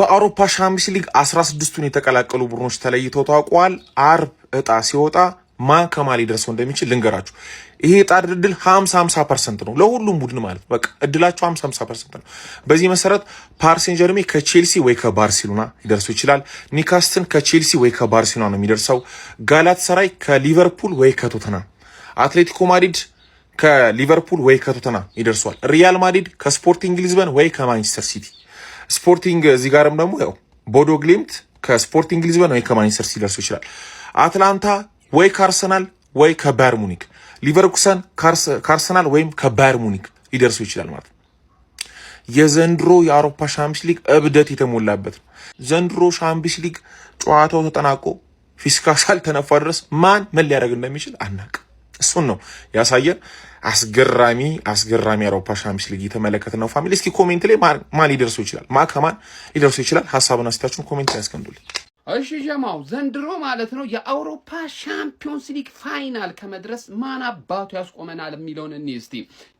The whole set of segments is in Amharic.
በአውሮፓ ሻምፒዮንስ ሊግ 16ቱን የተቀላቀሉ ቡድኖች ተለይተው ታውቀዋል። አርብ እጣ ሲወጣ ማን ከማን ሊደርሰው እንደሚችል ልንገራችሁ። ይሄ እጣ ድልድል 50-50% ነው ለሁሉም ቡድን ማለት በቃ እድላቸው 50-50% ነው። በዚህ መሰረት ፓሪስ ሴን ጀርሜን ከቼልሲ ወይ ከባርሴሎና ሊደርሰው ይችላል። ኒውካስትል ከቼልሲ ወይ ከባርሴሎና ነው የሚደርሰው። ጋላታሳራይ ከሊቨርፑል ወይ ከቶተናም፣ አትሌቲኮ ማድሪድ ከሊቨርፑል ወይ ከቶተናም ይደርሷል። ሪያል ማድሪድ ከስፖርቲንግ ሊዝበን ወይ ከማንቸስተር ሲቲ። ስፖርቲንግ እዚህ ጋርም ደግሞ ያው ቦዶ ግሊምት ከስፖርቲንግ ሊዝበን ወይ ከማንቸስተር ሲቲ ሊደርሰው ይችላል። አትላንታ ወይ ከአርሰናል ወይ ከባየር ሙኒክ፣ ሊቨርኩሰን ከአርሰናል ወይም ከባየር ሙኒክ ሊደርሰው ይችላል ማለት ነው። የዘንድሮ የአውሮፓ ሻምፒዮንስ ሊግ እብደት የተሞላበት ነው። ዘንድሮ ሻምፒዮንስ ሊግ ጨዋታው ተጠናቆ ፊሽካ ሳልተነፋ ድረስ ማን ምን ሊያደርግ እንደሚችል አናውቅም። እሱን ነው ያሳየን። አስገራሚ የአውሮፓ ሻምፒዮንስ ሊግ የተመለከተ ነው። ፋሚሊ እስኪ ኮሜንት ላይ ማን ሊደርሰው ይችላል፣ ከማን ሊደርሰው ይችላል ሀሳብና አስተያየታችሁን ኮሜንት ላይ ያስቀምጡልኝ። እሺ ጀማው ዘንድሮ ማለት ነው የአውሮፓ ሻምፒዮንስ ሊግ ፋይናል ከመድረስ ማን አባቱ ያስቆመናል የሚለውን እኔ እስቲ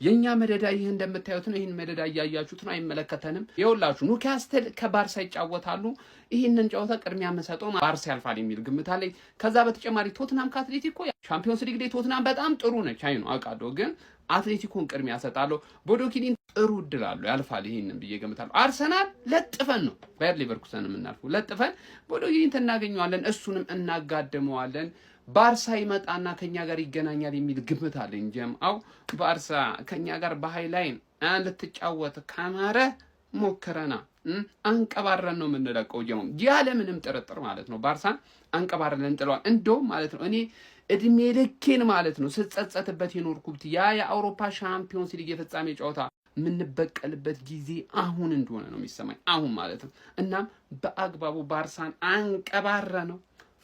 የኛ መደዳ ይሄ እንደምታዩት ነው። ይሄን መደዳ እያያችሁት ነው፣ አይመለከተንም። ይኸውላችሁ ኒውካስትል ከባርሳ ይጫወታሉ። ይሄንን ጨዋታ ቅድሚያ መሰጠው ባርሳ ያልፋል የሚል ግምት አለኝ። ከዛ በተጨማሪ ቶትናም ከአትሌቲኮ ሻምፒዮንስ ሊግ ላይ ቶትናም በጣም ጥሩ ነች፣ አይ ነው አውቃለሁ፣ ግን አትሌቲኮን ቅድሚያ ሰጣለሁ። ቦዶ ግሊምት ጥሩ እድል አለው ያልፋል፣ ይሄንን ብዬ ገምታለሁ። አርሰናል ለጥፈን ነው ባየር ሌቨርኩሰን የምናልፈው፣ ለጥፈን ቦዶ ግሊምት እናገኘዋለን፣ እሱንም እናጋደመዋለን። ባርሳ ይመጣና ከኛ ጋር ይገናኛል የሚል ግምት አለኝ። ጀምአው ባርሳ ከኛ ጋር በሃይላይን ልትጫወት ካማረ ሞክረና አንቀባረን ነው የምንለቀው ጀምአው፣ ያለ ምንም ጥርጥር ማለት ነው። ባርሳን አንቀባረን እንጥለዋል። እንደውም ማለት ነው እኔ እድሜ ልኬን ማለት ነው ስጸጸትበት የኖርኩት የአውሮፓ ሻምፒዮንስ ሊግ የፍጻሜ ጨዋታ የምንበቀልበት ጊዜ አሁን እንደሆነ ነው የሚሰማኝ፣ አሁን ማለት ነው። እናም በአግባቡ ባርሳን አንቀባረ ነው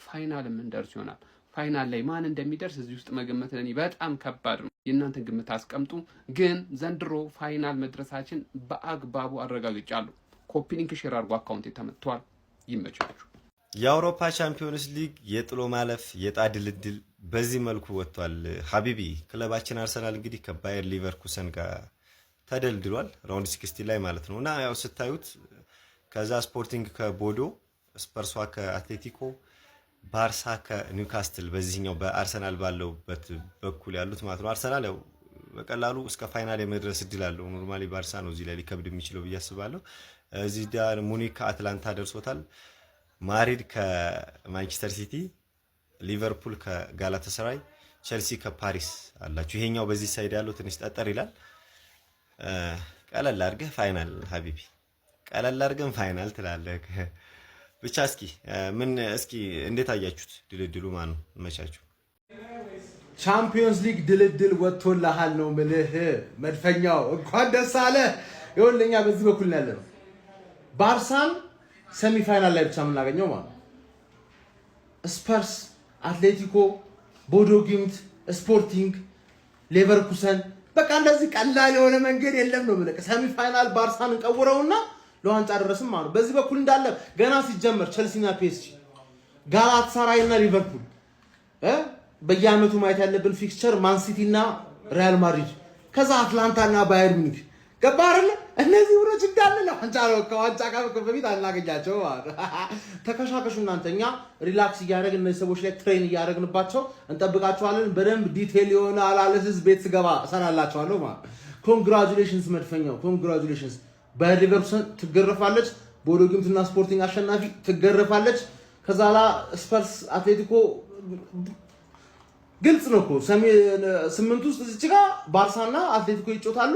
ፋይናል የምንደርስ ይሆናል። ፋይናል ላይ ማን እንደሚደርስ እዚህ ውስጥ መገመት ለኔ በጣም ከባድ ነው። የእናንተን ግምት አስቀምጡ። ግን ዘንድሮ ፋይናል መድረሳችን በአግባቡ አረጋግጫለሁ። ኮፒ ሊንክ ሼር አድርጎ አካውንት ተመቷል። ይመቻችሁ። የአውሮፓ ቻምፒዮንስ ሊግ የጥሎ ማለፍ የዕጣ ድልድል በዚህ መልኩ ወጥቷል። ሀቢቢ ክለባችን አርሰናል እንግዲህ ከባየር ሊቨርኩሰን ጋር ተደልድሏል፣ ራውንድ 16 ላይ ማለት ነው። እና ያው ስታዩት ከዛ ስፖርቲንግ ከቦዶ፣ ስፐርሷ ከአትሌቲኮ፣ ባርሳ ከኒውካስትል በዚህኛው በአርሰናል ባለውበት በኩል ያሉት ማለት ነው። አርሰናል ያው በቀላሉ እስከ ፋይናል የመድረስ እድል አለው። ኖርማሊ ባርሳ ነው እዚህ ላይ ሊከብድ የሚችለው ብዬ አስባለሁ። እዚህ ዳር ሙኒክ ከአትላንታ ደርሶታል። ማድሪድ ከማንቸስተር ሲቲ፣ ሊቨርፑል ከጋላታሳራይ፣ ቼልሲ ከፓሪስ አላችሁ። ይሄኛው በዚህ ሳይድ ያለው ትንሽ ጠጠር ይላል። ቀለል አድርገህ ፋይናል ሀቢቢ፣ ቀለል አድርገን ፋይናል ትላለህ። ብቻ እስኪ እንዴት አያችሁት ድልድሉ? ማን ነው መቻችሁ? ቻምፒዮንስ ሊግ ድልድል ወጥቶልሃል ነው ምልህ። መድፈኛው እንኳን ደስ አለ። ይኸውልኛ በዚህ በኩል ያለ ነው ባርሳን ሰሚ ፋይናል ላይ ብቻ የምናገኘው ማለት ነው። ስፐርስ፣ አትሌቲኮ፣ ቦዶ ግሊምት፣ ስፖርቲንግ፣ ሌቨርኩሰን በቃ እንደዚህ ቀላል የሆነ መንገድ የለም ነው ብለህ ሰሚ ፋይናል ባርሳን እንቀውረውና ለዋንጫ ደረስም ማለት ነው። በዚህ በኩል እንዳለ ገና ሲጀመር ቼልሲና ፒኤስጂ፣ ጋላታሳራይ እና ሊቨርፑል በየአመቱ ማየት ያለብን ፊክስቸር ማን ሲቲ እና ሪያል ማድሪድ፣ ከዛ አትላንታ እና ባየር ሙኒክ ገባ አይደለ? እነዚህ ብሮች እንዳለ ለዋንጫ ነው። ከዋንጫ ጋር በፊት አናገኛቸው ማለት ተከሻከሹ። እናንተኛ ሪላክስ እያደረግን እነዚህ ሰዎች ላይ ትሬን እያደረግንባቸው እንጠብቃቸዋለን። በደንብ ዲቴል የሆነ አናሊሲስ ቤት ስገባ እሰራላቸዋለሁ ማለት። ኮንግራቹሌሽንስ መድፈኛው፣ ኮንግራቹሌሽንስ። በሊቨርፑል ትገረፋለች፣ ቦዶ ግሊምት እና ስፖርቲንግ አሸናፊ ትገረፋለች። ከዛ ላ ስፐርስ፣ አትሌቲኮ ግልጽ ነው እኮ ስምንት ውስጥ እዚች ጋር ባርሳና አትሌቲኮ ይጮታሉ።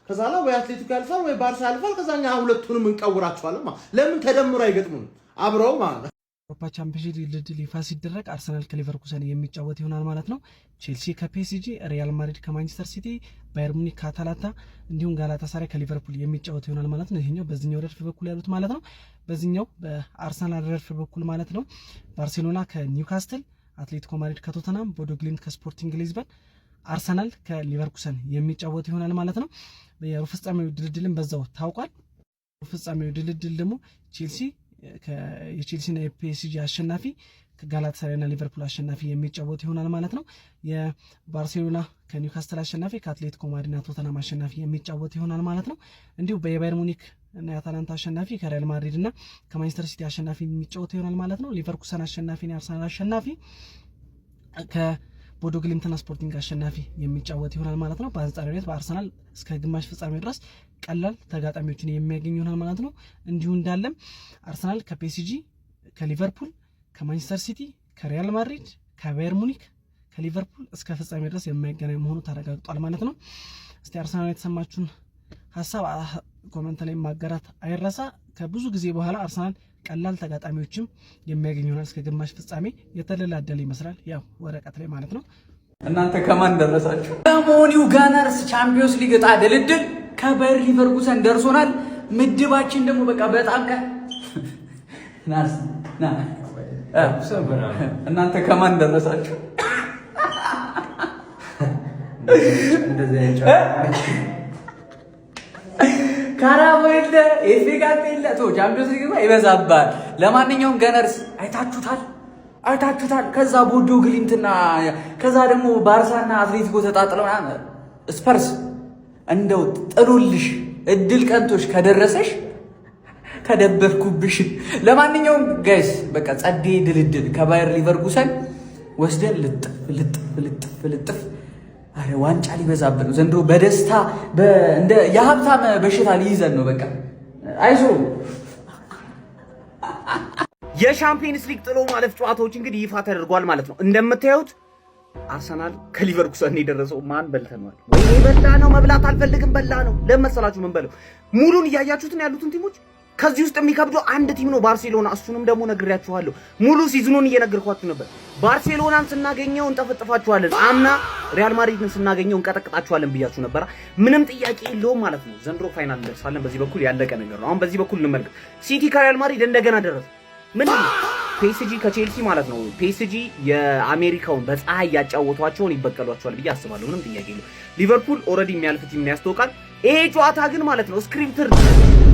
ከዛ ላይ ወይ አትሌቲኮ ያልፋል ወይ ባርሳ ያልፋል። ከዛኛ ሁለቱንም እንቀውራቸዋለን ማለት ለምን ተደምሮ አይገጥሙን አብረው ማለት። አውሮፓ ቻምፒዮንስ ሊግ ድልድል ይፋ ሲደረግ አርሰናል ከሊቨርኩሰን የሚጫወት ይሆናል ማለት ነው። ቼልሲ ከፒኤስጂ፣ ሪያል ማድሪድ ከማንቸስተር ሲቲ፣ ባየር ሙኒክ ከአታላንታ እንዲሁም ጋላታሳራይ ከሊቨርፑል የሚጫወት ይሆናል ማለት ነው። ይሄኛው በዚህኛው ረድፍ በኩል ያሉት ማለት ነው። በዚህኛው በአርሰናል ረድፍ በኩል ማለት ነው ባርሴሎና ከኒውካስትል፣ አትሌቲኮ ማድሪድ ከቶተናም፣ ቦዶ ግሊምት ከስፖርቲንግ ሊዝበን፣ አርሰናል ከሊቨርኩሰን የሚጫወት ይሆናል ማለት ነው። የሩብ ፍጻሜው ድልድልም በዛው ታውቋል። ሩብ ፍጻሜው ድልድል ደግሞ የቼልሲና የፒኤስጂ አሸናፊ ከጋላታሳራይና ሊቨርፑል አሸናፊ የሚጫወት ይሆናል ማለት ነው። የባርሴሎና ከኒውካስትል አሸናፊ ከአትሌቲኮ ማድሪድና ቶተናም አሸናፊ የሚጫወት ይሆናል ማለት ነው። እንዲሁ በባየር ሙኒክ እና የአታላንታ አሸናፊ ከሪያል ማድሪድ እና ከማንቸስተር ሲቲ አሸናፊ የሚጫወት ይሆናል ማለት ነው። ሊቨርኩሰን አሸናፊ ነው፣ የአርሰናል አሸናፊ ከቦዶ ግሊምትና ስፖርቲንግ አሸናፊ የሚጫወት ይሆናል ማለት ነው። በአንጻራዊነት በአርሰናል እስከ ግማሽ ፍጻሜ ድረስ ቀላል ተጋጣሚዎችን የሚያገኝ ይሆናል ማለት ነው። እንዲሁ እንዳለም አርሰናል ከፒኤስጂ፣ ከሊቨርፑል፣ ከማንቸስተር ሲቲ፣ ከሪያል ማድሪድ፣ ከባየር ሙኒክ፣ ከሊቨርፑል እስከ ፍጻሜ ድረስ የማይገናኝ መሆኑ ተረጋግጧል ማለት ነው። እስቲ አርሰናል የተሰማችሁን ሀሳብ ኮሜንት ላይ ማጋራት አይረሳ። ከብዙ ጊዜ በኋላ አርሰናል ቀላል ተጋጣሚዎችም የሚያገኝ ይሆናል። እስከ ግማሽ ፍጻሜ የተደላደለ ይመስላል፣ ያው ወረቀት ላይ ማለት ነው። እናንተ ከማን ደረሳችሁ? ሞኒው ጋናርስ ቻምፒዮንስ ሊግ ዕጣ ድልድል ከባየር ሊቨርኩሰን ደርሶናል። ምድባችን ደግሞ በቃ በጣም እናንተ ከማን ደረሳችሁ? ካራቦ የለ ኤፌ ካፕ የለ ቻምፒዮንስ ሊግ ይበዛባል። ለማንኛውም ገነርስ አይታችሁታል። ከዛ ቦዶ ግሊምትና ከዛ ደግሞ ባርሳና አትሌቲኮ ተጣጥለው ስፐርስ እንደው ጥሉልሽ እድል ቀንቶሽ ከደረሰሽ ተደበርኩብሽ። ለማንኛውም ጋይስ በቃ ጸዴ ድልድል ከባየር ሊቨርኩሰን ወስደን ልጥፍ አረ ዋንጫ ሊበዛብን ነው ዘንድሮ። በደስታ እንደ የሀብታም በሽታ ሊይዘን ነው። በቃ አይዞ። የሻምፒየንስ ሊግ ጥሎ ማለፍ ጨዋታዎች እንግዲህ ይፋ ተደርጓል ማለት ነው። እንደምታዩት አርሰናል ከሊቨርኩሰን የደረሰው ማን በልተናል ወይ በላ ነው። መብላት አልፈልግም በላ ነው። ለመሰላችሁ ምን በለው ሙሉን እያያችሁት ነው ያሉትን ቲሞች። ከዚህ ውስጥ የሚከብደው አንድ ቲም ነው ባርሴሎና። እሱንም ደግሞ ነግሬያችኋለሁ። ሙሉ ሲዝኑን እየነገርኳችሁ ነበር። ባርሴሎናን ስናገኘው እንጠፈጥፋችኋለን፣ አምና ሪያል ማድሪድን ስናገኘው እንቀጠቅጣችኋለን ብያችሁ ነበር። ምንም ጥያቄ የለውም ማለት ነው። ዘንድሮ ፋይናል እንደርሳለን። በዚህ በኩል ያለቀ ነገር ነው። አሁን በዚህ በኩል እንመልከት። ሲቲ ከሪያል ማድሪድ እንደገና ደረሰ። ምንድን ነው ፒኤስጂ ከቼልሲ ማለት ነው። ፒኤስጂ የአሜሪካውን በፀሐይ ያጫወቷቸውን ይበቀሏቸዋል ብዬ አስባለሁ። ምንም ጥያቄ የለውም። ሊቨርፑል ኦልሬዲ የሚያልፍ ቲም ያስታውቃል። ይሄ ጨዋታ ግን ማለት ነው ስክሪፕትር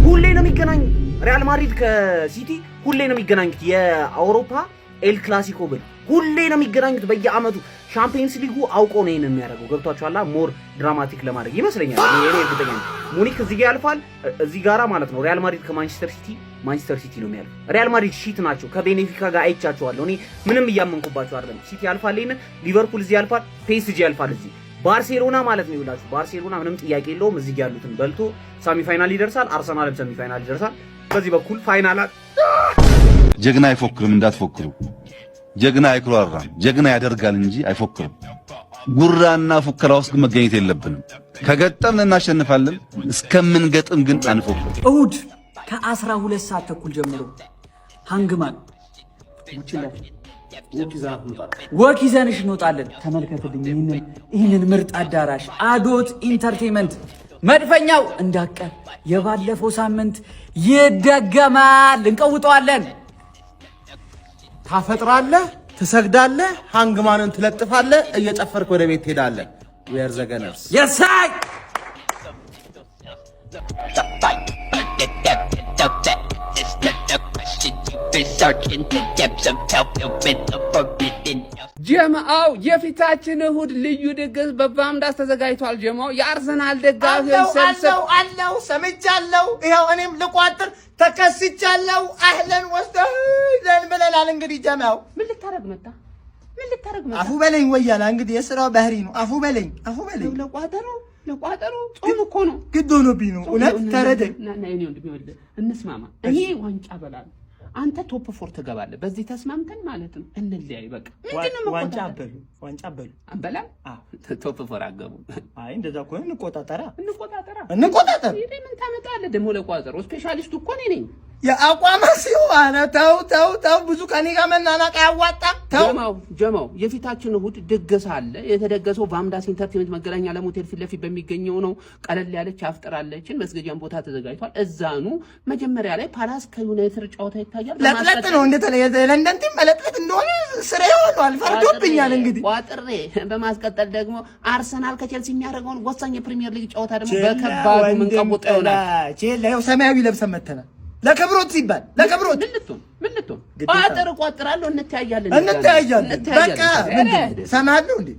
ሁሌ ነው የሚገናኙት። ሪያል ማድሪድ ከሲቲ ሁሌ ነው የሚገናኙት። የአውሮፓ ኤል ክላሲኮ ብል ሁሌ ነው የሚገናኙት በየአመቱ። ሻምፒየንስ ሊጉ አውቆ ነው ይሄን የሚያደርገው። ገብቷችኋል? ሞር ድራማቲክ ለማድረግ ይመስለኛል። እኔ እርግጠኛ ነኝ። ሙኒክ እዚህ ጋር ያልፋል፣ እዚህ ጋራ ማለት ነው። ሪያል ማድሪድ ከማንቸስተር ሲቲ ነው የሚያልፈው። ሪያል ማድሪድ ሺት ናቸው። ከቤኔፊካ ጋር አይቻቸዋለሁ። እኔ ምንም እያመንኩባቸው አይደለም። ሲቲ ያልፋል፣ ይሄን ሊቨርፑል እዚህ ያልፋል፣ ፒኤስጂ ያልፋል እዚህ። ባርሴሎና ማለት ነው ይውላችሁ። ባርሴሎና ምንም ጥያቄ የለውም እዚህ ጋር ያሉትን በልቶ ሳሚ ፋይናል ይደርሳል። አርሰናልም ሳሚ ፋይናል ይደርሳል። በዚህ በኩል ፋይናላት ጀግና አይፎክርም፣ እንዳትፎክሩ። ጀግና አይኩራራም፣ ጀግና ያደርጋል እንጂ አይፎክርም። ጉራና ፉከራ ውስጥ መገኘት የለብንም። ከገጠምን እናሸንፋለን፣ እስከምንገጥም ግን አንፎክር። እሁድ ከ12 ሰዓት ተኩል ጀምሮ ሃንግማን ወክ ይዘንሽ እንወጣለን። ተመልከትልኝ ይህንን ምርጥ አዳራሽ አዶት ኢንተርቴንመንት። መድፈኛው እንዳቀ የባለፈው ሳምንት ይደገማል። እንቀውጠዋለን። ታፈጥራለህ፣ ትሰግዳለህ፣ ሃንግማንን ትለጥፋለህ፣ እየጨፈርክ ወደ ቤት ትሄዳለህ። ዌር ዘ ገነርስ የሳይ ጀማው የፊታችን እሁድ ልዩ ድግስ በባምዳስ ተዘጋጅቷል። ጀማው የአርሰናል ደጋፊዎች ሰብሰብ አለው ሰምቻለሁ። ይሄው እኔም ልቋጥር ተከስቻለሁ። አህለን ወስተህለን ብለናል። እንግዲህ ጀማው ምን ልታረግ መጣ? አፉ በለኝ ወያላ። እንግዲህ የሥራው ባህሪ ነው። አፉ በለኝ ለቋጠሮ ጾም እኮ ነው። ግድ ሆኖብኝ ነው። እውነት ተረደኝ። እኔ ወንድም እንስማማ። እኔ ዋንጫ በላለሁ፣ አንተ ቶፕ ፎር ትገባለህ። በዚህ ተስማምተን ማለት ነው። እንለያይ በቃ። ምንድነው ዋንጫ አበሉ አንበላ። ቶፕ ፎር አገቡ። አይ እንደዛ ከሆነ እንቆጣጠር። ምን ታመጣለህ ደግሞ ለቋጠሮ? ስፔሻሊስቱ እኮ እኔ ነኝ። የአቋማ ሲሆን ተው ብዙ ከኔ ጋር መናናቅ አያዋጣም። ጀማው የፊታችን እሁድ ድግስ አለ። የተደገሰው በአምዳስ ኢንተርቴንመንት መገናኛ ዓለም ሆቴል ፊት ለፊት በሚገኘው ነው። ቀለል ያለች አፍጥራለችን መስገጃን ቦታ ተዘጋጅቷል። እዛኑ መጀመሪያ ላይ ፓላስ ከዩናይትድ ጨዋታ ይታያል። ለጥለጥ ነው እንደተለየ ለንደን ቲም መለጥለጥ እንደሆነ ስራ ይሆናል። ፈርዶብኛል። እንግዲህ ቋጥሬ በማስቀጠል ደግሞ አርሰናል ከቼልሲ የሚያደርገውን ወሳኝ የፕሪሚየር ሊግ ጨዋታ ደግሞ በከባዱ ምን ቀውጦ ይሆናል። ቼልሲ ሰማያዊ ለብሰን መተናል። ለክብሮት ሲባል ለክብሮት ምን ልትሆን ቋጥራለሁ። እንተያያለን። በቃ ሰማለሁ እንዴ